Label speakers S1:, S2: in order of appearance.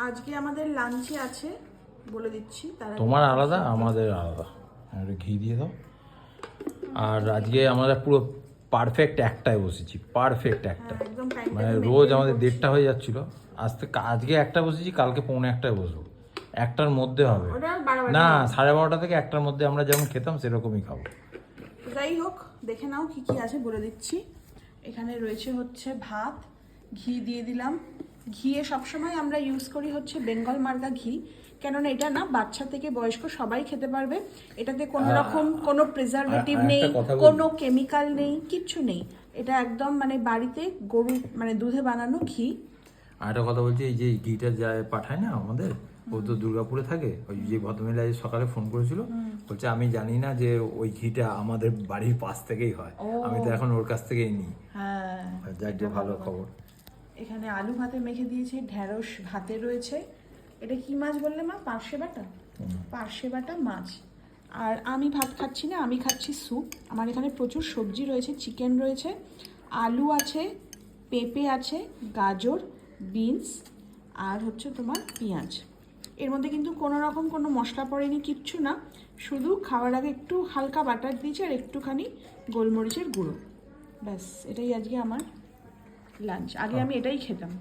S1: আজকে আমাদের লাঞ্চে আছে বলে দিচ্ছি, তারা
S2: তোমার আলাদা আমাদের আলাদা, একটু ঘি দিয়ে দাও। আর আজকে আমরা পুরো পারফেক্ট একটায় বসেছি, পারফেক্ট একটা,
S1: একদম
S2: মানে
S1: টাইমটা
S2: রোজ আমাদের 1:30 হয়ে যাচ্ছিল, আজকে একটা বসেছি, কালকে 1:45 বসবো, একটার মধ্যে হবে
S1: ওটা বাড়াবাড়ি
S2: না,
S1: হবে।
S2: 12:30 থেকে একটার মধ্যে আমরা যেমন খেতাম সেরকমই খাবো।
S1: যাই হোক, দেখে নাও কি কি আছে বলে দিচ্ছি। এখানে রয়েছে হচ্ছে ভাত, ঘি দিয়ে দিলাম। ঘিয়ে সবসময় আমরা ইউজ করি হচ্ছে বেঙ্গল মার্কা ঘি, কেননা এটা না বাচ্চা থেকে বয়স্ক সবাই খেতে পারবে। এটাতে কোনো রকম কোনো প্রিজারভেটিভ
S2: আর
S1: নেই,
S2: একটা কথা বলি।
S1: কোনো কেমিক্যাল নেই, কিচ্ছু নেই। এটা একদম মানে বাড়িতে গরু মানে দুধে বানানো ঘি।
S2: আর একটা কথা বলছি, এই যে ঘিটা যায় পাঠায় না আমাদের, ও তো দুর্গাপুরে থাকে, ওই যে ভদ্রমহিলা আজ সকালে ফোন করেছিল, বলছে আমি জানি না যে ওই ঘিটা আমাদের বাড়ির পাশ থেকেই হয়, আমি তো এখন ওর কাছ থেকেই নিই।
S1: হ্যাঁ,
S2: যাই তো ভালো খবর।
S1: এখানে আলু ভাতে মেখে দিয়েছি, ঢেঁড়স ভাতে রয়েছে। এটা কি মাছ বললে মা? পার্শে বাটা, পার্শে বাটা মাছ। আর আমি ভাত খাচ্ছি না, আমি খাচ্ছি স্যুপ। আমার এখানে প্রচুর সবজি রয়েছে, চিকেন রয়েছে, আলু আছে, পেঁপে আছে, গাজর, বিনস, আর হচ্ছে তোমার পেঁয়াজ। এর মধ্যে কিন্তু কোনো রকম কোনো মশলা পড়েনি, কিচ্ছু না, শুধু খাওয়ার আগে একটু হালকা বাটার দিয়েছি আর একটুখানি গোলমরিচের গুঁড়ো, ব্যাস। এটাই আজকে আমার লাঞ্চ। আগে আমি এটাই খেতাম।